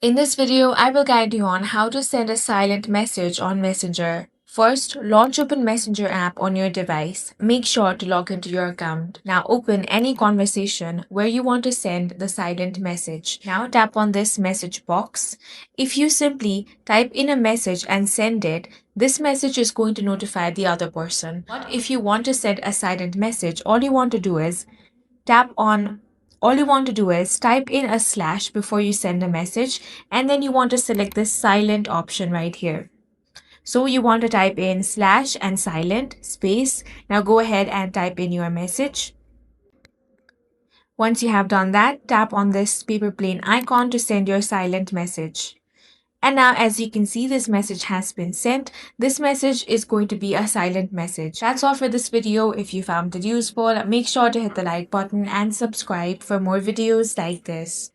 In this video, I will guide you on how to send a silent message on Messenger. First, launch Open Messenger app on your device. Make sure to log into your account. Now open any conversation where you want to send the silent message. Now tap on this message box. If you simply type in a message and send it, this message is going to notify the other person. But if you want to send a silent message, all you want to do is type in a slash before you send a message, and then you want to select this silent option right here. So you want to type in slash and silent space. Now go ahead and type in your message. Once you have done that, tap on this paper plane icon to send your silent message. And now, as you can see, this message has been sent. This message is going to be a silent message. That's all for this video. If you found it useful, make sure to hit the like button and subscribe for more videos like this.